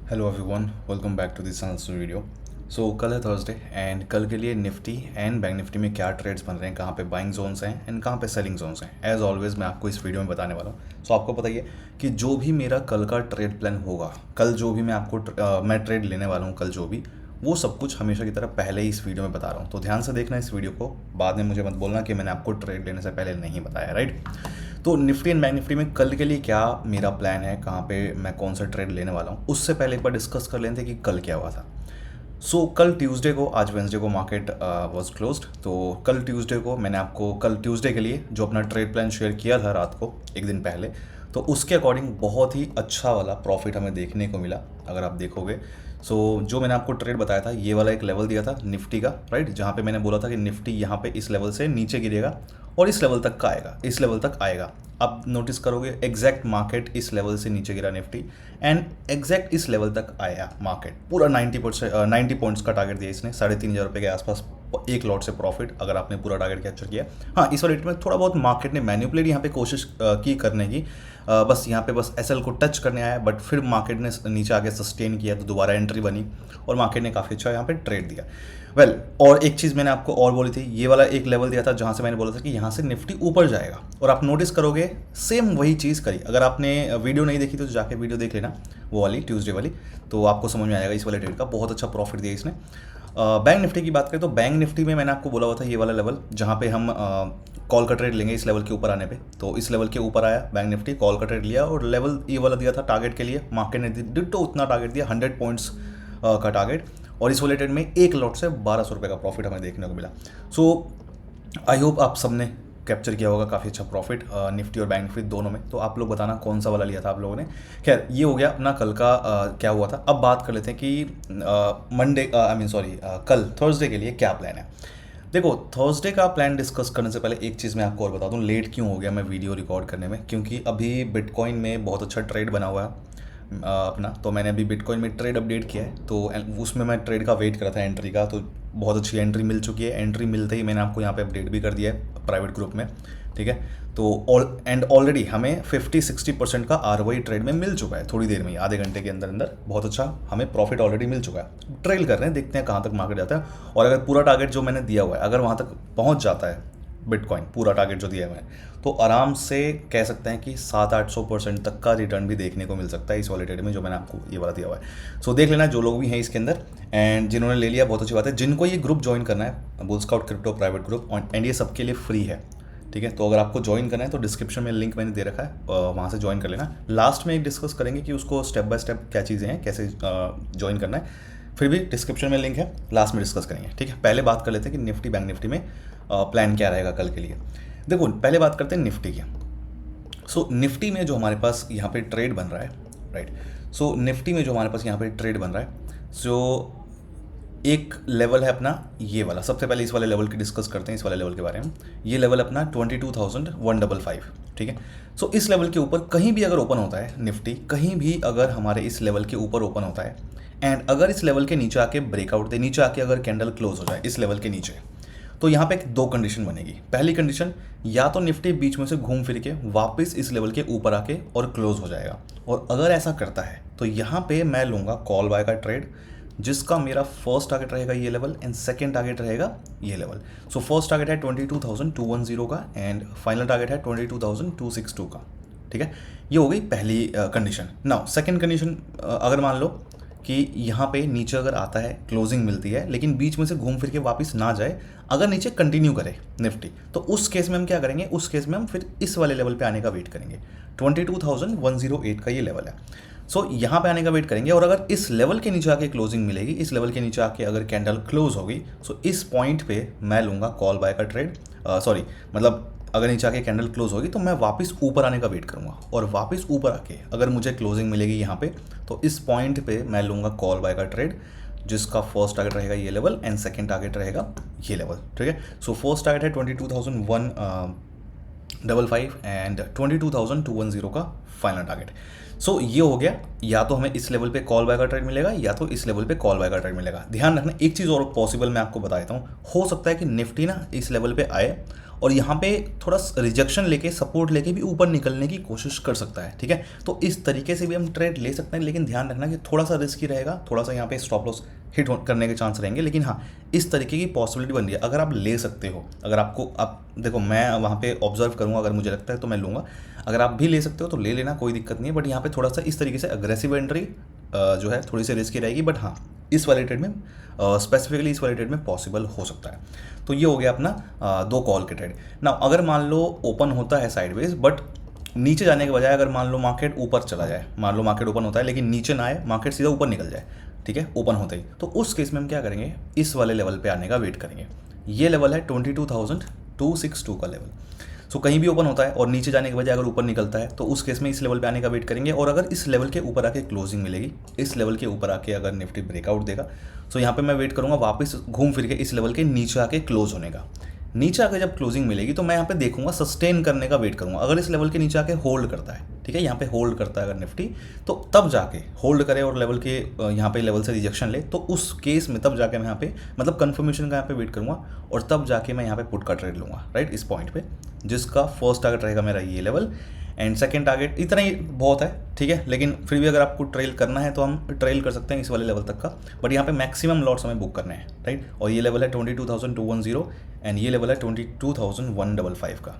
Hello everyone, welcome back to this video. So कल है Thursday and कल के लिए निफ्टी एंड बैंक निफ्टी में क्या ट्रेड्स बन रहे हैं, कहाँ पे बाइंग जोन्स हैं एंड कहाँ पे सेलिंग जोन्स हैं, एज ऑलवेज मैं आपको इस वीडियो में बताने वाला हूँ। सो आपको पता ही है कि जो भी मेरा कल का ट्रेड प्लान होगा, कल जो भी मैं आपको मैं ट्रेड लेने वाला हूँ, कल जो भी वो सब कुछ हमेशा की तरह पहले ही इस वीडियो में बता रहा हूँ। तो ध्यान से देखना इस वीडियो को, बाद में मुझे मत बोलना कि मैंने आपको ट्रेड लेने से पहले नहीं बताया, राइट। तो निफ्टी एंड बैंक निफ्टी में कल के लिए क्या मेरा प्लान है, कहाँ पे मैं कौन सा ट्रेड लेने वाला हूँ, उससे पहले एक बार डिस्कस कर लेते हैं कि कल क्या हुआ था। कल ट्यूसडे को, आज वेंसडे को मार्केट वाज क्लोज्ड। तो कल ट्यूसडे को मैंने आपको कल ट्यूसडे के लिए जो अपना ट्रेड प्लान शेयर किया था रात को, एक दिन पहले, तो उसके अकॉर्डिंग बहुत ही अच्छा वाला प्रॉफिट हमें देखने को मिला। अगर आप देखोगे जो मैंने आपको ट्रेड बताया था, ये वाला एक लेवल दिया था निफ्टी का, राइट, जहाँ पे मैंने बोला था कि निफ्टी यहाँ पे इस लेवल से नीचे गिरेगा और इस लेवल तक का आएगा, इस लेवल तक आएगा। आप नोटिस करोगे एग्जैक्ट मार्केट इस लेवल से नीचे गिरा निफ्टी एंड एग्जैक्ट इस लेवल तक आया मार्केट। पूरा 90 पॉइंट्स का टारगेट दिया इसने, 3,500 के आसपास एक लॉट से प्रॉफिट, अगर आपने पूरा टारगेट कैप्चर किया। हाँ, इस वाले रेट में थोड़ा बहुत मार्केट ने मैनिपुलेट यहाँ पे कोशिश की करने की, बस यहाँ पे बस एसएल को टच करने आया, बट फिर मार्केट ने नीचे आके सस्टेन किया तो दोबारा एंट्री बनी और मार्केट ने काफ़ी अच्छा यहाँ पे ट्रेड दिया। और एक चीज़ मैंने आपको और बोली थी, ये वाला एक लेवल दिया था जहाँ से मैंने बोला था कि यहाँ से निफ्टी ऊपर जाएगा, और आप नोटिस करोगे सेम वही चीज़ करी। अगर आपने वीडियो नहीं देखी तो जाके वीडियो देख लेना, वो वाली ट्यूसडे वाली, तो आपको समझ में आएगा इस वाले ट्रेड का बहुत अच्छा प्रॉफिट दिया इसने। बैंक निफ्टी की बात करें तो बैंक निफ्टी में मैंने आपको बोला हुआ था ये वाला लेवल जहाँ पे हम कॉल का ट्रेड लेंगे इस लेवल के ऊपर आने पे, तो इस लेवल के ऊपर आया बैंक निफ्टी, कॉल का ट्रेड लिया और लेवल ये वाला दिया था टारगेट के लिए। मार्केट ने डिट्टो उतना टारगेट दिया, 100 पॉइंट्स का टारगेट, और इस वाले ट्रेड में एक लॉट से 1200 रुपये का प्रॉफिट हमें देखने को मिला। आई होप आप सबने कैप्चर किया होगा काफ़ी अच्छा प्रॉफिट निफ्टी और बैंक निफ्टी दोनों में। तो आप लोग बताना कौन सा वाला लिया था आप लोगों ने। खैर, ये हो गया अपना कल का क्या हुआ था। अब बात कर लेते हैं कि मंडे कल थर्सडे के लिए क्या प्लान है। देखो, थर्सडे का प्लान डिस्कस करने से पहले एक चीज़ मैं आपको और बता दूं, लेट क्यों हो गया मैं वीडियो रिकॉर्ड करने में, क्योंकि अभी बिटकॉइन में बहुत अच्छा ट्रेड बना हुआ है अपना। तो मैंने अभी बिटकॉइन में ट्रेड अपडेट किया है, तो उसमें मैं ट्रेड का वेट कर रहा था एंट्री का, तो बहुत अच्छी एंट्री मिल चुकी है। एंट्री मिलते ही मैंने आपको यहाँ पे अपडेट भी कर दिया है प्राइवेट ग्रुप में, ठीक है। तो ऑलरेडी हमें 50-60% का आरओआई ट्रेड में मिल चुका है, थोड़ी देर में ही, आधे घंटे के अंदर अंदर बहुत अच्छा हमें प्रॉफिट ऑलरेडी मिल चुका है। ट्रेल कर रहे हैं, देखते हैं कहाँ तक मार्केट जाता है, और अगर पूरा टारगेट जो मैंने दिया हुआ है अगर वहाँ तक पहुँच जाता है बिटकॉइन, पूरा टारगेट जो दिया हुआ है, तो आराम से कह सकते हैं कि 700-800% तक का रिटर्न भी देखने को मिल सकता है इस वाले ट्रेड में जो मैंने आपको ये वाला दिया हुआ है। देख लेना जो लोग भी हैं इसके अंदर, एंड जिन्होंने ले लिया बहुत अच्छी बात है। जिनको ये ग्रुप ज्वाइन करना है, bull scout crypto private group, and ये सबके लिए फ्री है, ठीक है। तो अगर आपको ज्वाइन करना है तो डिस्क्रिप्शन में लिंक मैंने दे रखा है, वहाँ से ज्वाइन कर लेना। लास्ट में एक डिस्कस करेंगे कि उसको स्टेप बाय स्टेप क्या चीज़ें हैं, कैसे ज्वाइन करना है, फिर भी डिस्क्रिप्शन में लिंक है, लास्ट में डिस्कस करेंगे, ठीक है। पहले बात कर लेते हैं कि निफ्टी बैंक निफ्टी में प्लान क्या रहेगा कल के लिए। देखो, पहले बात करते हैं निफ्टी की। निफ्टी में जो हमारे पास यहाँ पे ट्रेड बन रहा है, राइट। निफ्टी में जो हमारे पास यहाँ पे ट्रेड बन रहा है, एक लेवल है अपना ये वाला। सबसे पहले इस वाले लेवल की डिस्कस करते हैं, इस वाले लेवल के बारे में। ये लेवल अपना 22,155, ठीक है। इस लेवल के ऊपर कहीं भी अगर ओपन होता है निफ्टी, कहीं भी अगर हमारे इस लेवल के ऊपर ओपन होता है एंड अगर इस लेवल के नीचे आके ब्रेकआउट दे, नीचे आके अगर कैंडल क्लोज हो जाए इस लेवल के नीचे, तो यहाँ पे दो कंडीशन बनेगी। पहली कंडीशन, या तो निफ्टी बीच में से घूम फिर के वापस इस लेवल के ऊपर आके और क्लोज हो जाएगा, और अगर ऐसा करता है तो यहाँ पे मैं लूँगा कॉल बाय का ट्रेड, जिसका मेरा फर्स्ट टारगेट रहेगा ये लेवल एंड सेकंड टारगेट रहेगा ये लेवल। फर्स्ट टारगेट है 22,210 का एंड फाइनल टारगेट है 22,262 का, ठीक है। ये हो गई पहली कंडीशन। नाउ सेकंड कंडीशन, अगर मान लो कि यहाँ पे नीचे अगर आता है, क्लोजिंग मिलती है, लेकिन बीच में से घूम फिर के वापस ना जाए, अगर नीचे कंटिन्यू करे निफ्टी, तो उस केस में हम क्या करेंगे, उस केस में हम फिर इस वाले लेवल पे आने का वेट करेंगे। 22,108 का ये लेवल है। यहाँ पे आने का वेट करेंगे, और अगर इस लेवल के नीचे आके क्लोजिंग मिलेगी, इस लेवल के नीचे आके अगर कैंडल क्लोज होगी, इस पॉइंट पे मैं लूँगा कॉल बाय का ट्रेड। मतलब अगर नीचे आके कैंडल क्लोज होगी तो मैं वापस ऊपर आने का वेट करूँगा, और वापस ऊपर आके अगर मुझे क्लोजिंग मिलेगी यहाँ पे, तो इस पॉइंट पे मैं लूँगा कॉल बाय का ट्रेड, जिसका फर्स्ट टारगेट रहेगा ये लेवल एंड सेकंड टारगेट रहेगा ये लेवल, ठीक है। फर्स्ट टारगेट है 22,155 एंड 22,210 का फाइनल टारगेट। ये हो गया, या तो हमें इस लेवल पे कॉल बाय का ट्रेड मिलेगा, या तो इस लेवल पे कॉल बाय का ट्रेड मिलेगा। ध्यान रखना एक चीज़ और पॉसिबल मैं आपको बता देता हूँ, हो सकता है कि निफ्टी ना इस लेवल पे आए और यहाँ पे थोड़ा रिजेक्शन लेके सपोर्ट लेके भी ऊपर निकलने की कोशिश कर सकता है, ठीक है। तो इस तरीके से भी हम ट्रेड ले सकते हैं, लेकिन ध्यान रखना कि थोड़ा सा रिस्की रहेगा, थोड़ा सा यहाँ पे स्टॉप लॉस हिट करने के चांस रहेंगे, लेकिन हाँ इस तरीके की पॉसिबिलिटी बन रही है। अगर आप ले सकते हो, अगर आपको, आप देखो मैं वहाँ पे ऑब्जर्व करूँगा, अगर मुझे लगता है तो मैं लूँगा, अगर आप भी ले सकते हो तो ले लेना, कोई दिक्कत नहीं है। बट यहाँ पे थोड़ा सा इस तरीके से अग्रेसिव एंट्री जो है थोड़ी सी रिस्की रहेगी, बट हाँ इस वाले ट्रेड में स्पेसिफिकली इस वाले ट्रेड में पॉसिबल हो सकता है। तो ये हो गया अपना दो कॉल के ट्रेड ना। अगर मान लो ओपन होता है साइडवेज, बट नीचे जाने के बजाय अगर मान लो मार्केट ऊपर चला जाए, मान लो मार्केट ओपन होता है लेकिन नीचे ना आए, मार्केट सीधा ऊपर निकल जाए, ठीक है, ओपन होते ही, तो उस केस में हम क्या करेंगे, इस वाले लेवल पे आने का वेट करेंगे। ये लेवल है 22,262 का लेवल। सो कहीं भी ओपन होता है और नीचे जाने के बजाय अगर ऊपर निकलता है, तो उस केस में इस लेवल पे आने का वेट करेंगे। और अगर इस लेवल के ऊपर आके क्लोजिंग मिलेगी, इस लेवल के ऊपर आके अगर निफ्टी ब्रेकआउट देगा, सो यहाँ पे मैं वेट करूँगा वापस घूम फिर के इस लेवल के नीचे आके क्लोज होने का। नीचे आके जब क्लोजिंग मिलेगी तो मैं यहाँ पे देखूंगा, सस्टेन करने का वेट करूंगा। अगर इस लेवल के नीचे आके होल्ड करता है, ठीक है, यहाँ पे होल्ड करता है अगर निफ्टी, तो तब जाके होल्ड करे और लेवल के यहाँ पे लेवल से रिजेक्शन ले, तो उस केस में तब जाके मैं यहाँ पे मतलब कंफर्मेशन का यहाँ पे वेट करूंगा, और तब जाके मैं यहाँ पे पुट का ट्रेड लूँगा, राइट, इस पॉइंट पे, जिसका फर्स्ट टारगेट रहेगा मेरा ये लेवल, एंड सेकंड टारगेट इतना ही बहुत है, ठीक है। लेकिन फिर भी अगर आपको ट्रेल करना है तो हम ट्रेल कर सकते हैं इस वाले लेवल तक का, बट यहाँ पे मैक्सिमम लॉट्स हमें बुक करने हैं, राइट। और ये लेवल है 22,210 एंड ये लेवल है 22,155 का,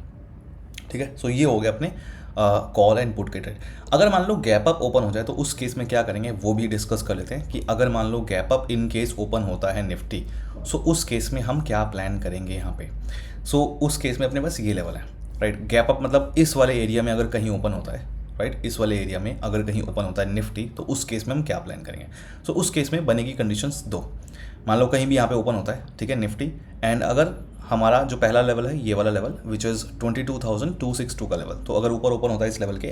ठीक है। सो ये हो गया अपने कॉल एंड पुट के ट्रेड। अगर मान लो गैप अप ओपन हो जाए तो उस केस में क्या करेंगे वो भी डिस्कस कर लेते हैं, कि अगर मान लो gap up in case open होता है निफ्टी, सो उस केस में हम क्या प्लान करेंगे यहाँ पे। सो उस केस में अपने पास ये लेवल है, राइट। गैप अप मतलब इस वाले एरिया में अगर कहीं ओपन होता है, राइट, इस वाले एरिया में अगर कहीं ओपन होता है निफ्टी, तो उस केस में हम क्या प्लान करेंगे। सो उस केस में बनेगी कंडीशंस दो। मान लो कहीं भी यहाँ पे ओपन होता है, ठीक है, निफ्टी, एंड अगर हमारा जो पहला लेवल है ये वाला लेवल विच इज़ 22,262 का लेवल, तो अगर ऊपर ओपन होता है इस लेवल के,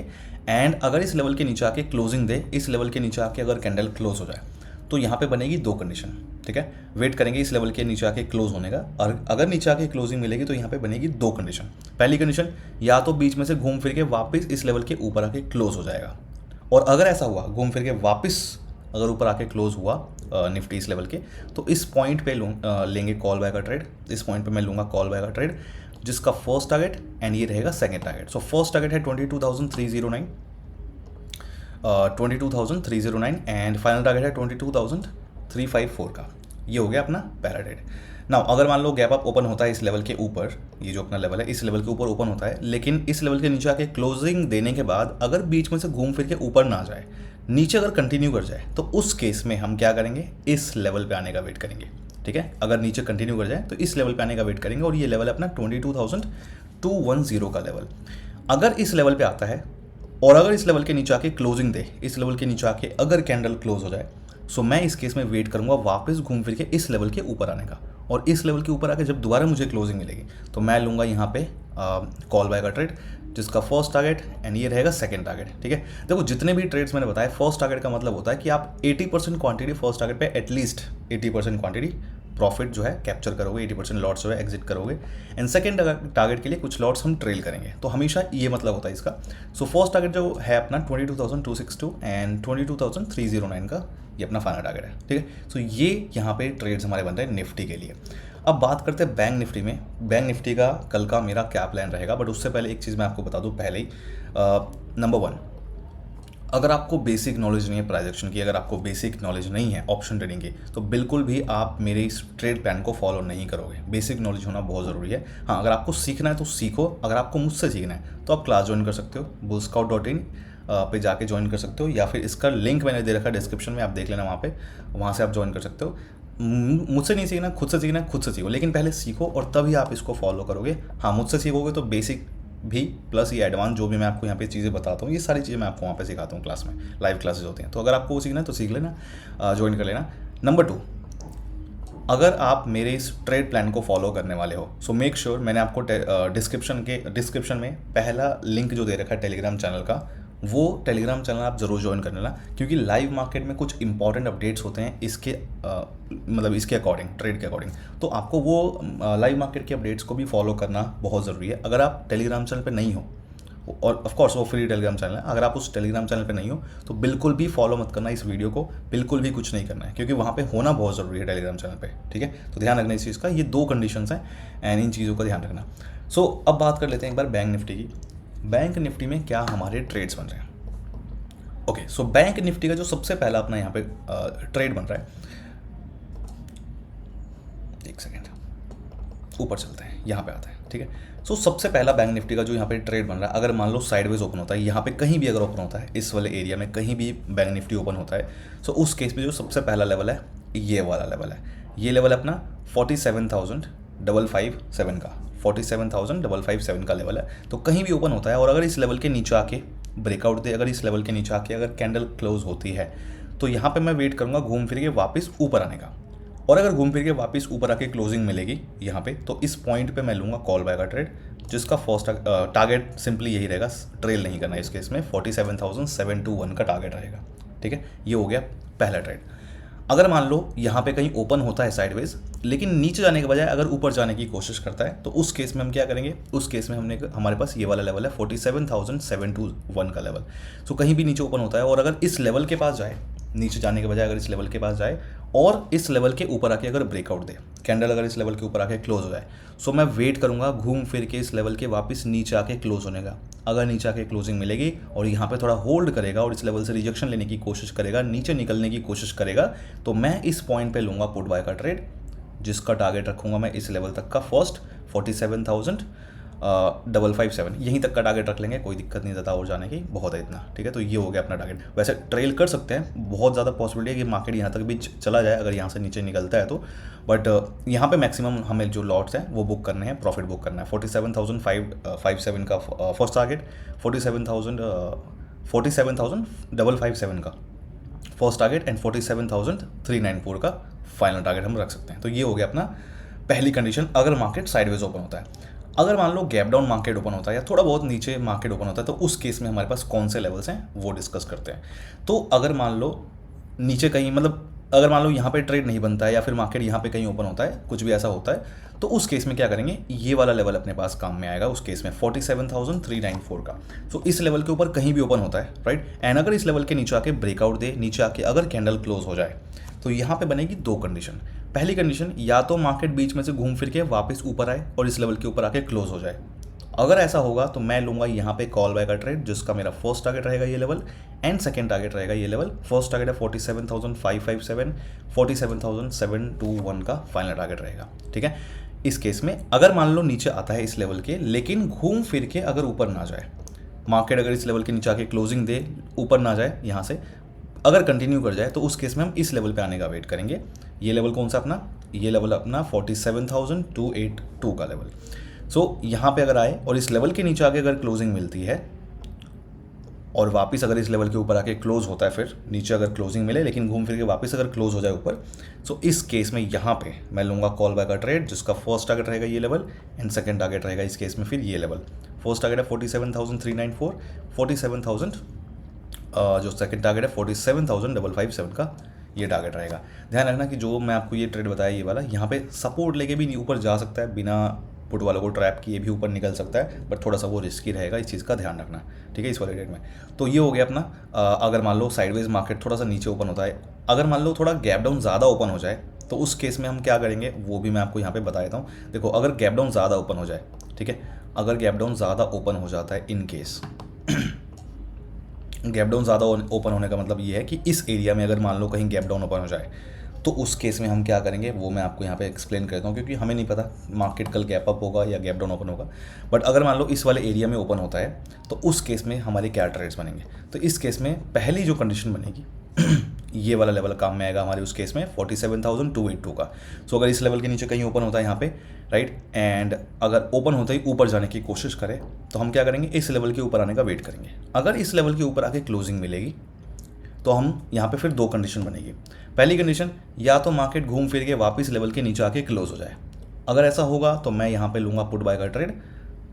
एंड अगर इस लेवल के नीचे आके क्लोजिंग दे, इस लेवल के नीचे आके अगर कैंडल क्लोज हो जाए, तो यहाँ पे बनेगी दो कंडीशन, ठीक है। वेट करेंगे इस लेवल के नीचे आके क्लोज होने का, और अगर नीचे आके क्लोजिंग मिलेगी तो यहाँ पे बनेगी दो कंडीशन। पहली कंडीशन, या तो बीच में से घूम फिर के वापस इस लेवल के ऊपर आके क्लोज हो जाएगा, और अगर ऐसा हुआ घूम फिर के वापस अगर ऊपर आके क्लोज हुआ निफ्टी इस लेवल के, तो इस पॉइंट पे लेंगे कॉल बाय का ट्रेड। इस पॉइंट पे मैं लूँगा कॉल बाय का ट्रेड, जिसका फर्स्ट टारगेट एंड ये रहेगा second target. So first target है 22,309 एंड फाइनल टारगेट है 22,354 का। ये हो गया अपना पहला ट्रेड। नाउ अगर मान लो गैप अप ओपन होता है इस लेवल के ऊपर, ये जो अपना लेवल है इस लेवल के ऊपर ओपन होता है, लेकिन इस लेवल के नीचे आके क्लोजिंग देने के बाद अगर बीच में से घूम फिर के ऊपर ना जाए, नीचे अगर कंटिन्यू कर जाए, तो उस केस में हम क्या करेंगे, इस लेवल पे आने का वेट करेंगे, ठीक है। अगर नीचे कंटिन्यू कर जाए तो इस लेवल पे आने का वेट करेंगे, और ये लेवल है अपना 22,210 का लेवल। अगर इस लेवल पे आता है और अगर इस लेवल के नीचे आके क्लोजिंग दे, इस लेवल के नीचे आके अगर कैंडल क्लोज हो जाए, सो मैं इस केस में वेट करूंगा वापस घूम फिर के इस लेवल के ऊपर आने का, और इस लेवल के ऊपर आके जब दोबारा मुझे क्लोजिंग मिलेगी तो मैं लूँगा यहाँ पे कॉल बाय का ट्रेड, जिसका फर्स्ट टारगेट एंड ये रहेगा सेकंड टारगेट, ठीक है। देखो जितने भी ट्रेड्स मैंने बताया, फर्स्ट टारगेट का मतलब होता है कि आप 80% क्वांटिटी फर्स्ट टारगेट पे, एटलीस्ट 80% क्वांटिटी प्रॉफिट जो है कैप्चर करोगे, 80% लॉट्स जो है एग्जिट करोगे, एंड सेकंड टारगेट के लिए कुछ लॉट्स हम ट्रेल करेंगे। तो हमेशा ये मतलब होता है इसका। सो फर्स्ट टारगेट जो है अपना 22,262 एंड 22,309 का, ये अपना फाइनल टारगेट है, ठीक है। सो ये यहाँ पे ट्रेड्स हमारे बन रहे हैं निफ्टी के लिए। अब बात करते हैं बैंक निफ्टी में। बैंक निफ्टी का कल का मेरा क्या प्लान रहेगा, बट उससे पहले एक चीज़ मैं आपको बता दूं पहले ही। नंबर 1, अगर आपको बेसिक नॉलेज नहीं है प्राइस एक्शन की, अगर आपको बेसिक नॉलेज नहीं है ऑप्शन ट्रेडिंग की, तो बिल्कुल भी आप मेरे इस ट्रेड प्लान को फॉलो नहीं करोगे। बेसिक नॉलेज होना बहुत ज़रूरी है। हाँ, अगर आपको सीखना है तो सीखो, अगर आपको मुझसे सीखना है तो आप क्लास ज्वाइन कर सकते हो, bullscout.in पे जाके ज्वाइन कर सकते हो, या फिर इसका लिंक मैंने दे रखा है डिस्क्रिप्शन में, आप देख लेना वहाँ से आप ज्वाइन कर सकते हो। मुझसे नहीं सीखना, खुद से सीखना है, खुद से सीखो, लेकिन पहले सीखो और तभी आप इसको फॉलो करोगे। हाँ, मुझसे सीखोगे तो बेसिक भी प्लस ये एडवांस जो भी मैं आपको यहाँ पे चीज़ें बताता हूँ, ये सारी चीज़ें मैं आपको वहाँ पे सिखाता हूँ क्लास में, लाइव क्लासेस होती हैं। तो अगर आपको वो सीखना है तो सीख लेना, ज्वाइन कर लेना। नंबर 2, अगर आप मेरे इस ट्रेड प्लान को फॉलो करने वाले हो, सो मेक श्योर मैंने आपको डिस्क्रिप्शन में पहला लिंक जो दे रखा है टेलीग्राम चैनल का, वो टेलीग्राम चैनल आप ज़रूर ज्वाइन कर लेना, क्योंकि लाइव मार्केट में कुछ इंपॉर्टेंट अपडेट्स होते हैं इसके मतलब इसके अकॉर्डिंग, ट्रेड के अकॉर्डिंग। तो आपको वो लाइव मार्केट के अपडेट्स को भी फॉलो करना बहुत ज़रूरी है। अगर आप टेलीग्राम चैनल पे नहीं हो और ऑफ कोर्स वो फ्री टेलीग्राम चैनल है। अगर आप उस टेलीग्राम चैनल पे नहीं हो तो बिल्कुल भी फॉलो मत करना इस वीडियो को, बिल्कुल भी कुछ नहीं करना है, क्योंकि वहाँ पे होना बहुत ज़रूरी है टेलीग्राम चैनल पे, ठीक है। तो ध्यान रखना इस चीज़ का, ये 2 कंडीशंस हैं एंड इन चीज़ों का ध्यान रखना। सो अब बात कर लेते हैं एक बार बैंक निफ्टी की। बैंक निफ्टी में क्या हमारे ट्रेड्स बन रहे हैं। ओके, सो बैंक निफ्टी का जो सबसे पहला अपना यहाँ पे ट्रेड बन रहा है, एक सेकेंड ऊपर चलते हैं, यहाँ पे आता है, ठीक है। सो सबसे पहला बैंक निफ्टी का जो यहाँ पे ट्रेड बन रहा है, अगर मान लो साइडवेज ओपन होता है, यहाँ पे कहीं भी अगर ओपन होता है, इस वाले एरिया में कहीं भी बैंक निफ्टी ओपन होता है, सो उस केस में जो सबसे पहला लेवल है ये वाला लेवल है। ये लेवल है अपना 47,557 का, 47,557 का लेवल है। तो कहीं भी ओपन होता है और अगर इस लेवल के नीचे आके ब्रेकआउट दे, अगर इस लेवल के नीचे आके अगर कैंडल क्लोज होती है, तो यहाँ पे मैं वेट करूँगा घूम फिर के वापस ऊपर आने का। और अगर घूम फिर के वापस ऊपर आके क्लोजिंग मिलेगी यहाँ पे, तो इस पॉइंट पे मैं लूँगा कॉल बाय का ट्रेड, जिसका फर्स्ट टारगेट सिंपली यही रहेगा, ट्रेल नहीं करना है इस केस में, 47,721 का टारगेट रहेगा, ठीक है। ये हो गया पहला ट्रेड। अगर मान लो यहाँ पे कहीं ओपन होता है साइडवेज, लेकिन नीचे जाने के बजाय अगर ऊपर जाने की कोशिश करता है, तो उस केस में हम क्या करेंगे, उस केस में हमारे पास ये वाला लेवल है 47,721 का लेवल। सो कहीं भी नीचे ओपन होता है और अगर इस लेवल के पास जाए, नीचे जाने के बजाय अगर इस लेवल के पास जाए और इस लेवल के ऊपर आके अगर ब्रेकआउट दे, कैंडल अगर इस लेवल के ऊपर आके क्लोज हो जाए, सो मैं वेट करूंगा घूम फिर के इस लेवल के वापस नीचे आके क्लोज होने का। अगर नीचे आके क्लोजिंग मिलेगी और यहाँ पे थोड़ा होल्ड करेगा और इस लेवल से रिजेक्शन लेने की कोशिश करेगा, नीचे निकलने की कोशिश करेगा, तो मैं इस पॉइंट पे लूँगा पुट बाय का ट्रेड, जिसका टारगेट रखूँगा मैं इस लेवल तक का, फर्स्ट 47,557, यहीं तक का टारगेट रख लेंगे, कोई दिक्कत नहीं ज़्यादा और जाने की, बहुत है इतना, ठीक है। तो ये हो गया अपना टारगेट। वैसे ट्रेल कर सकते हैं, बहुत ज़्यादा पॉसिबिलिटी है कि मार्केट यहाँ तक भी चला जाए अगर यहाँ से नीचे निकलता है तो, बट यहाँ पे मैक्सिमम हमें जो लॉट्स हैं वो बुक करने हैं, प्रॉफिट बुक करना है। 47,557 का फर्स्ट टारगेट, 47,557 का फर्स्ट टारगेट एंड 47,394 का फाइनल टारगेट हम रख सकते हैं। तो ये हो गया अपना पहली कंडीशन, अगर मार्केट साइडवेज ओपन होता है। अगर मान लो गैप डाउन मार्केट ओपन होता है या थोड़ा बहुत नीचे मार्केट ओपन होता है, तो उस केस में हमारे पास कौन से लेवल्स हैं वो डिस्कस करते हैं। तो अगर मान लो नीचे कहीं, मतलब अगर मान लो यहाँ पे ट्रेड नहीं बनता है या फिर मार्केट यहाँ पे कहीं ओपन होता है, कुछ भी ऐसा होता है, तो उस केस में क्या करेंगे, ये वाला लेवल अपने पास काम में आएगा उस केस में 47,394 का। तो इस लेवल के ऊपर कहीं भी ओपन होता है, राइट, एंड अगर इस लेवल के नीचे आके ब्रेकआउट दे, नीचे आके अगर कैंडल क्लोज हो जाए, तो यहाँ पे बनेगी 2 कंडीशन। पहली कंडीशन, या तो मार्केट बीच में से घूम फिर के वापस ऊपर आए और इस लेवल के ऊपर आके क्लोज हो जाए। अगर ऐसा होगा तो मैं लूँगा यहाँ पे कॉल बाय का ट्रेड, जिसका मेरा फर्स्ट टारगेट रहेगा ये लेवल एंड सेकंड टारगेट रहेगा ये लेवल। फर्स्ट टारगेट है 47,557, 47,721 का फाइनल टारगेट रहेगा, ठीक है। इस केस में अगर मान लो नीचे आता है इस लेवल के, लेकिन घूम फिर के अगर ऊपर ना जाए, मार्केट अगर इस लेवल के नीचे आके क्लोजिंग दे, ऊपर ना जाए, यहाँ से अगर कंटिन्यू कर जाए, तो उस केस में हम इस लेवल पे आने का वेट करेंगे। ये लेवल कौन सा अपना, ये लेवल अपना 47,282 का लेवल। सो यहाँ पे अगर आए और इस लेवल के नीचे आके अगर क्लोजिंग मिलती है और वापस अगर इस लेवल के ऊपर आके क्लोज होता है, फिर नीचे अगर क्लोजिंग मिले लेकिन घूम फिर के वापस अगर क्लोज हो जाए ऊपर, सो इस केस में यहाँ पे मैं लूँगा कॉल बाय का ट्रेड, जिसका फर्स्ट टारगेट रहेगा ये लेवल एंड सेकंड टारगेट रहेगा इस केस में फिर ये लेवल। फर्स्ट टारगेट है 47,394, 47,000 जो सेकंड टारगेट है 47,557 का ये टारगेट रहेगा। ध्यान रखना कि जो मैं आपको ये ट्रेड बताया ये वाला, यहाँ पे सपोर्ट लेके भी ऊपर जा सकता है, बिना पुट वालों को ट्रैप किए भी ऊपर निकल सकता है, बट थोड़ा सा वो रिस्की रहेगा, इस चीज़ का ध्यान रखना, ठीक है, इस वाले ट्रेड में। तो ये हो गया अपना, अगर मान लो साइडवेज मार्केट थोड़ा सा नीचे ओपन होता है, अगर मान लो थोड़ा गैप डाउन ज़्यादा ओपन हो जाए, तो उस केस में हम क्या करेंगे वो भी मैं आपको यहाँ पे बता देता हूँ। देखो, अगर गैप डाउन ज़्यादा ओपन हो जाए, ठीक है, अगर गैप डाउन ज़्यादा ओपन हो जाता है, इन केस गैप डाउन ज़्यादा ओपन होने का मतलब ये है कि इस एरिया में अगर मान लो कहीं गैप डाउन ओपन हो जाए, तो उस केस में हम क्या करेंगे वो मैं आपको यहाँ पे एक्सप्लेन करता हूँ, क्योंकि हमें नहीं पता मार्केट कल गैप अप होगा या गैप डाउन ओपन होगा। बट अगर मान लो इस वाले एरिया में ओपन होता है, तो उस केस में हमारे क्या ट्रेड्स बनेंगे। तो इस केस में पहली जो कंडीशन बनेगी ये वाला लेवल काम में आएगा हमारे उस केस में 47,282 का। सो अगर इस लेवल के नीचे कहीं ओपन होता है यहाँ पे, राइट, एंड अगर ओपन होते ही ऊपर जाने की कोशिश करे, तो हम क्या करेंगे, इस लेवल के ऊपर आने का वेट करेंगे। अगर इस लेवल के ऊपर आके क्लोजिंग मिलेगी, तो हम यहाँ पे फिर 2 कंडीशन बनेगी। पहली कंडीशन, या तो मार्केट घूम फिर के वापस लेवल के नीचे आके क्लोज हो जाए। अगर ऐसा होगा तो मैं यहाँ पे लूँगा पुट बाय का ट्रेड,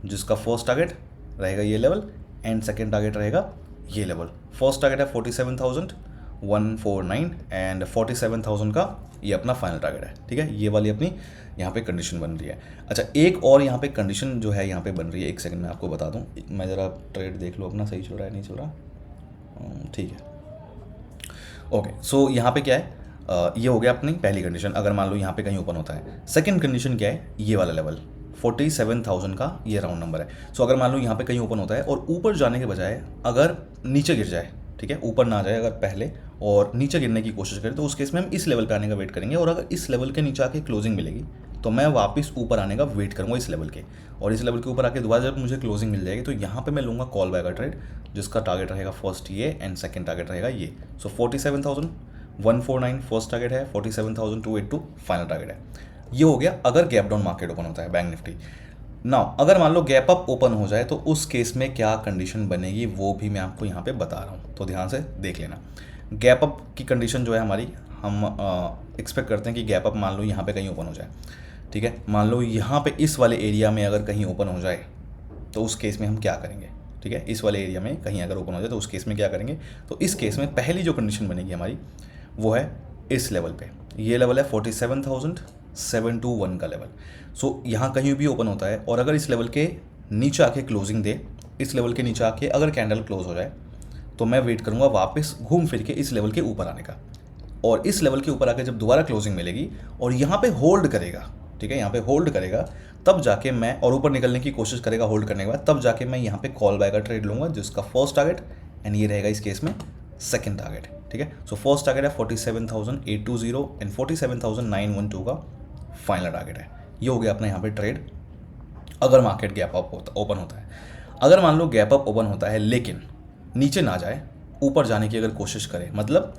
जिसका फर्स्ट टारगेट रहेगा ये लेवल एंड सेकेंड टारगेट रहेगा ये लेवल। फर्स्ट टारगेट है 149 एंड 47,000 का ये अपना फाइनल टारगेट है। ठीक है, ये वाली अपनी यहाँ पे कंडीशन बन रही है। अच्छा, एक और यहाँ पे कंडीशन जो है यहाँ पे बन रही है, एक सेकंड में आपको बता दूँ, मैं ज़रा ट्रेड देख लो अपना सही चल रहा है नहीं चल रहा। ठीक है, ओके। सो यहाँ पे क्या है, ये हो गया अपनी पहली कंडीशन, अगर मान लो यहाँ पे कहीं ओपन होता है। सेकंड कंडीशन क्या है, ये वाला लेवल 47,000 का ये राउंड नंबर है। सो अगर मान लो यहाँ पे कहीं ओपन होता है और ऊपर जाने के बजाय अगर नीचे गिर जाए, ठीक है, ऊपर ना जाए अगर पहले और नीचे गिरने की कोशिश करें, तो उस केस में हम इस लेवल पे आने का वेट करेंगे। और अगर इस लेवल के नीचे आके क्लोजिंग मिलेगी तो मैं वापस ऊपर आने का वेट करूँगा इस लेवल के, और इस लेवल के ऊपर आके दोबारा जब मुझे क्लोजिंग मिल जाएगी तो यहाँ पे मैं लूँगा कॉल बैक का ट्रेड, जिसका टारगेट रहेगा फर्स्ट ये एंड सेकंड टारगेट रहेगा ये। सो 47,149 फर्स्ट टारगेट है, 47,282 फाइनल टारगेट है। ये हो गया अगर गैप डाउन मार्केट ओपन होता है बैंक निफ्टी। नाउ अगर मान लो गैप अप ओपन हो जाए तो उस केस में क्या कंडीशन बनेगी वो भी मैं आपको यहाँ पे बता रहा हूँ, तो ध्यान से देख लेना। गैप अप की कंडीशन जो है हमारी, हम एक्सपेक्ट करते हैं कि गैप अप मान लो यहाँ पे कहीं ओपन हो जाए। ठीक है, मान लो यहाँ पे इस वाले एरिया में अगर कहीं ओपन हो जाए तो उस केस में हम क्या करेंगे। ठीक है, इस वाले एरिया में कहीं अगर ओपन हो जाए तो उस केस में क्या करेंगे, तो इस केस में पहली जो कंडीशन बनेगी हमारी वो है इस लेवल पे, ये लेवल है 47,721 का लेवल। सो यहाँ कहीं भी ओपन होता है और अगर इस लेवल के नीचे आके क्लोजिंग दे, इस लेवल के नीचे आके अगर कैंडल क्लोज हो जाए तो मैं वेट करूँगा वापस घूम फिर के इस लेवल के ऊपर आने का, और इस लेवल के ऊपर आके जब दोबारा क्लोजिंग मिलेगी और यहाँ पे होल्ड करेगा, ठीक है, यहाँ पे होल्ड करेगा, तब जाके मैं, और ऊपर निकलने की कोशिश करेगा होल्ड करने के बाद, तब जाके मैं यहाँ पे कॉल बैक का ट्रेड लूँगा, जिसका फर्स्ट टारगेट एंड ये रहेगा इस केस में सेकंड टारगेट। ठीक है, सो फर्स्ट टारगेट है 47,820 एंड 47,912 का फाइनल टारगेट है। ये हो गया अपना यहाँ पे ट्रेड अगर मार्केट गैप अप ओपन होता है। अगर मान लो गैप अप ओपन होता है लेकिन नीचे ना जाए, ऊपर जाने की अगर कोशिश करे, मतलब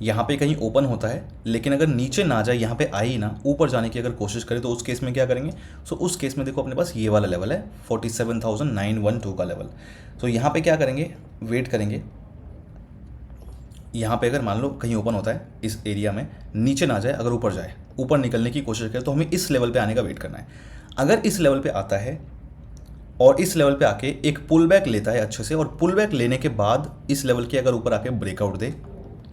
यहाँ पे कहीं ओपन होता है लेकिन अगर नीचे ना जाए, यहाँ पे आई ना, ऊपर जाने की अगर कोशिश करे, तो उस केस में क्या करेंगे। सो उस केस में देखो अपने पास ये वाला लेवल है 47,912 का लेवल। सो यहाँ पे क्या करेंगे, वेट करेंगे। यहाँ पे अगर मान लो कहीं ओपन होता है इस एरिया में, नीचे ना जाए, अगर ऊपर जाए, ऊपर निकलने की कोशिश करे, तो हमें इस लेवल पे आने का वेट करना है। अगर इस लेवल पे आता है और इस लेवल पे आके एक पुल बैक लेता है अच्छे से, और पुल बैक लेने के बाद इस लेवल के अगर ऊपर आके ब्रेकआउट दे,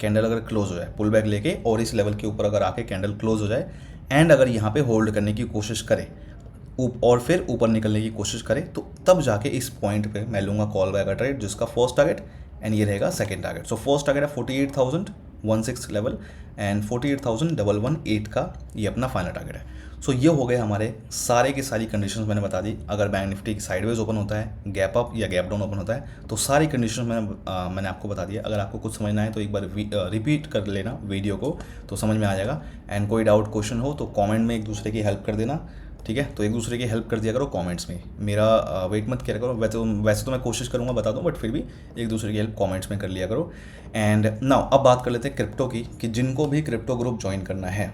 कैंडल अगर क्लोज हो जाए, पुल बैक लेके और इस लेवल के ऊपर अगर आके कैंडल क्लोज हो जाए एंड अगर यहाँ पे होल्ड करने की कोशिश करे और फिर ऊपर निकलने की कोशिश करे, तो तब जाके इस पॉइंट पे मैं लूँगा कॉल बैक का ट्रेड, जिसका फर्स्ट टारगेट एंड ये रहेगा second target. So first target है 48,016 लेवल एंड 48,118 का ये अपना फाइनल टारगेट है। सो ये हो गए हमारे सारे की सारी कंडीशंस मैंने बता दी। अगर बैंक निफ्टी साइडवेज ओपन होता है, गैप अप या गैप डाउन ओपन होता है, तो सारी कंडीशंस मैंने आपको बता दिया। अगर आपको कुछ समझना है तो एक बार रिपीट कर लेना वीडियो को, तो समझ में आ जाएगा। एंड कोई डाउट क्वेश्चन हो तो कमेंट में एक दूसरे की हेल्प कर देना। ठीक है, तो एक दूसरे की हेल्प कर दिया करो कमेंट्स में, मेरा वेट मत किया करो। वैसे तो मैं कोशिश करूँगा बता दूँ, बट फिर भी एक दूसरे की हेल्प कमेंट्स में कर लिया करो। एंड नाउ अब बात कर लेते हैं क्रिप्टो की, कि जिनको भी क्रिप्टो ग्रुप ज्वाइन करना है,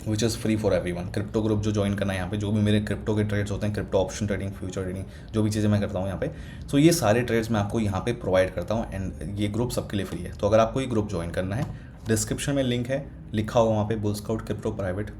which is free for everyone. Crypto group जो ज्वाइन करना है, यहाँ पे जो भी मेरे क्रिप्टो के ट्रेड्स होते हैं, crypto option trading, future trading, जो भी चीज़ें मैं करता हूँ यहाँ पे, सो ये सारे ट्रेड्स मैं आपको यहाँ पे प्रोवाइड करता हूँ एंड ये ग्रुप सबके लिए फ्री है। तो अगर आपको ये ग्रुप ज्वाइन करना है, डिस्क्रिप्शन में लिंक है, लिखा होगा वहाँ पे bull scout crypto private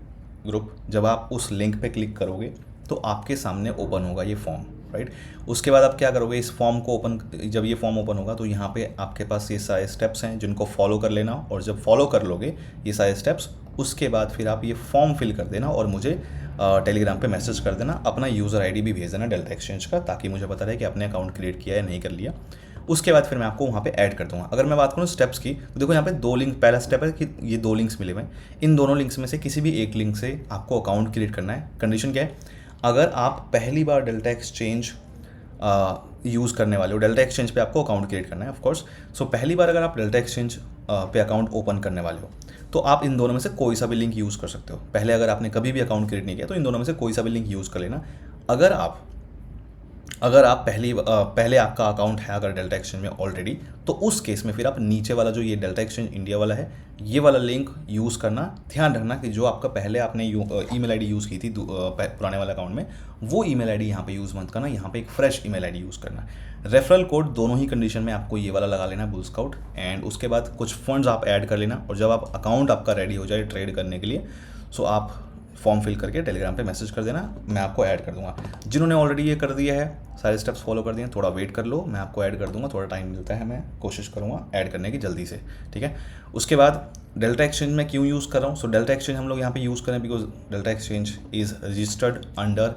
group. जब आप उस लिंक पे क्लिक करोगे तो आपके सामने ओपन होगा ये फॉर्म, राइट। उसके बाद आप क्या करोगे, इस फॉर्म को ओपन, जब ये फॉर्म ओपन होगा तो यहाँ पे आपके पास ये सारे स्टेप्स हैं जिनको फॉलो कर लेना, और जब फॉलो कर लोगे ये सारे स्टेप्स, उसके बाद फिर आप ये फॉर्म फिल कर देना और मुझे टेलीग्राम पे मैसेज कर देना। अपना यूज़र आईडी भी भेज देना डेल्टा एक्सचेंज का, ताकि मुझे पता रहे कि आपने अकाउंट क्रिएट किया या नहीं कर लिया। उसके बाद फिर मैं आपको वहाँ पे ऐड कर दूँगा। अगर मैं बात करूँ स्टेप्स की, तो देखो यहाँ पे 2 लिंक, पहला स्टेप है कि ये 2 लिंक्स मिले हुए हैं, इन दोनों लिंक्स में से किसी भी एक लिंक से आपको अकाउंट क्रिएट करना है। कंडीशन क्या है, अगर आप पहली बार डेल्टा एक्सचेंज यूज़ करने वाले हो, डेल्टा एक्सचेंज पे आपको अकाउंट क्रिएट करना है ऑफकोर्स। सो पहली बार अगर आप डेल्टा एक्सचेंज पे अकाउंट ओपन करने वाले हो, तो आप इन दोनों में से कोई सा भी लिंक यूज़ कर सकते हो। पहले अगर आपने कभी भी अकाउंट क्रिएट नहीं किया तो इन दोनों में से कोई सा भी लिंक यूज़ कर लेना। अगर आप पहले आपका अकाउंट है अगर डेल्टा एक्सचेंज में ऑलरेडी, तो उस केस में फिर आप नीचे वाला जो ये डेल्टा एक्सचेंज इंडिया वाला है, ये वाला लिंक यूज़ करना। ध्यान रखना कि जो आपका पहले आपने ईमेल आईडी यूज़ की थी पुराने वाले अकाउंट में, वो ईमेल आईडी यहाँ पे यूज़ मत करना, यहाँ पे एक फ्रेश ईमेल आईडी यूज़ करना। रेफरल कोड दोनों ही कंडीशन में आपको ये वाला लगा लेना है, बुल स्काउट, एंड उसके बाद कुछ फंड्स आप ऐड कर लेना। और जब आप अकाउंट आपका रेडी हो जाए ट्रेड करने के लिए, सो आप फॉर्म फिल करके टेलीग्राम पे मैसेज कर देना, मैं आपको ऐड कर दूंगा। जिन्होंने ऑलरेडी ये कर दिया है, सारे स्टेप्स फॉलो कर दिए, थोड़ा वेट कर लो, मैं आपको ऐड कर दूंगा। थोड़ा टाइम मिलता है, मैं कोशिश करूँगा ऐड करने की जल्दी से, ठीक है। उसके बाद डेल्टा एक्सचेंज में क्यों यूज़ कर रहा हूँ? सो डेल्टा एक्सचेंज हम लोग यहाँ पे यूज़ करें because delta exchange is registered under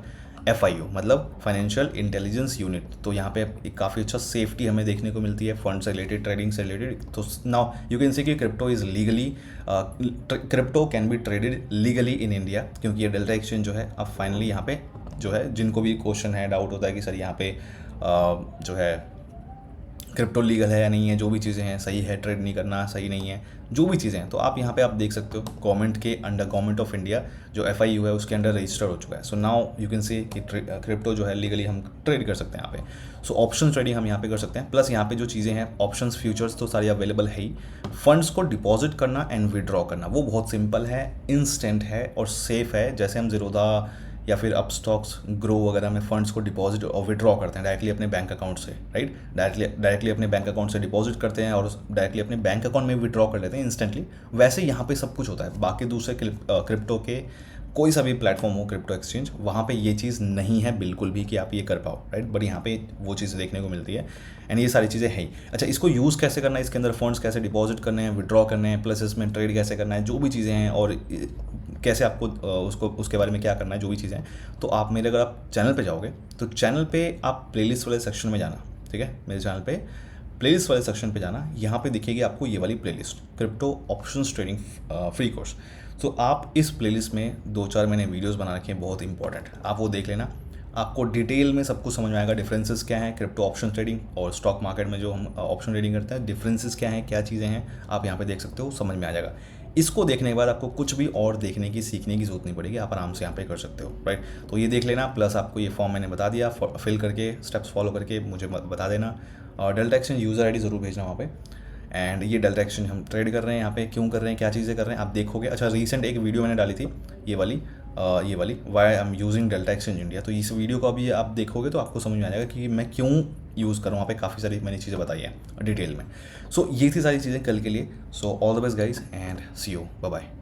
FIU, मतलब फाइनेंशियल इंटेलिजेंस यूनिट। तो यहाँ पे एक काफ़ी अच्छा सेफ्टी हमें देखने को मिलती है फंड से रिलेटेड, ट्रेडिंग से रिलेटेड। तो नाउ यू कैन सी कि crypto is legally, crypto can be traded legally in India, क्योंकि ये डेल्टा एक्सचेंज जो है अब फाइनली यहाँ पे जो है, जिनको भी क्वेश्चन है, डाउट होता है कि सर यहाँ पे जो है क्रिप्टो लीगल है या नहीं है, जो भी चीज़ें हैं, सही है ट्रेड नहीं करना, सही नहीं है, जो भी चीज़ें हैं, तो आप यहाँ पे आप देख सकते हो गवर्नमेंट के अंडर, गवर्नमेंट ऑफ इंडिया जो FIU है उसके अंडर रजिस्टर हो चुका है। So now you can see कि क्रिप्टो जो है लीगली हम ट्रेड कर सकते हैं यहाँ पे। सो ऑप्शन ट्रेडिंग हम यहाँ पे कर सकते हैं। प्लस यहाँ पे जो चीज़ें हैं ऑप्शंस, फ्यूचर्स तो सारी अवेलेबल है ही। फंड्स को डिपॉजिट करना एंड विड्रॉ करना वो बहुत सिंपल है, इंस्टेंट है और सेफ है। जैसे हम ज़ीरोधा या फिर अपस्टॉक्स, ग्रो वगैरह में फंड्स को डिपॉजिट और विड्रॉ करते हैं डायरेक्टली अपने बैंक अकाउंट से, राइट। डायरेक्टली अपने बैंक अकाउंट से डिपॉजिट करते हैं और डायरेक्टली अपने बैंक अकाउंट में विड्रॉ कर लेते हैं इंस्टेंटली। वैसे यहाँ पे सब कुछ होता है। बाकी दूसरे क्रिप्टो के कोई सा भी प्लेटफॉर्म हो, क्रिप्टो एक्सचेंज, वहाँ पे ये चीज़ नहीं है बिल्कुल भी कि आप ये कर पाओ, राइट। बट यहाँ पे वो चीज़ें देखने को मिलती है एंड ये सारी चीज़ें हैं ही। अच्छा, इसको यूज़ कैसे करना है, इसके अंदर फंड्स कैसे डिपॉजिट करने हैं, विड्रॉ करने हैं, प्लस इसमें ट्रेड कैसे करना है, जो भी चीज़ें हैं और कैसे आपको उसके बारे में क्या करना है, जो भी चीज़ें हैं, तो आप मेरे, अगर आप चैनल पे जाओगे तो चैनल पे आप प्लेलिस्ट वाले सेक्शन में जाना, ठीक है। मेरे चैनल पे प्लेलिस्ट वाले सेक्शन पे जाना, यहाँ पे दिखेगी आपको ये वाली playlist, crypto options trading free course. तो आप इस प्लेलिस्ट में 2-4 मैंने वीडियोस बना रखे हैं बहुत इंपॉर्टेंट, आप वो देख लेना। आपको डिटेल में सब कुछ समझ में आएगा, डिफरेंसेस क्या हैं क्रिप्टो ऑप्शन ट्रेडिंग और स्टॉक मार्केट में जो हम ऑप्शन ट्रेडिंग करते हैं, डिफरेंसेस क्या हैं, क्या चीज़ें हैं, आप यहाँ पे देख सकते हो, समझ में आ जाएगा। इसको देखने के बाद आपको कुछ भी और देखने की, सीखने की जरूरत नहीं पड़ेगी, आप आराम से यहाँ पे कर सकते हो, राइट। तो ये देख लेना, प्लस आपको ये फॉर्म मैंने बता दिया, फिल करके स्टेप्स फॉलो करके मुझे बता देना। और डेल्टा एक्सचेंज यूज़र ID ज़रूर भेजना वहाँ पे। एंड ये डेल्टा एक्सचेंज हम ट्रेड कर रहे हैं यहाँ पे, क्यों कर रहे हैं, क्या चीज़ें कर रहे हैं, आप देखोगे। अच्छा, रिसेंट एक वीडियो मैंने डाली थी ये वाली why I am using Delta Exchange India, तो इस वीडियो को अभी आप देखोगे तो आपको समझ में आ जाएगा कि मैं क्यों यूज़ करूँ। वहाँ पे काफ़ी सारी मैंने चीज़ें बताई हैं डिटेल में। सो ये थी सारी चीज़ें कल के लिए। So all the best guys and see you, bye bye.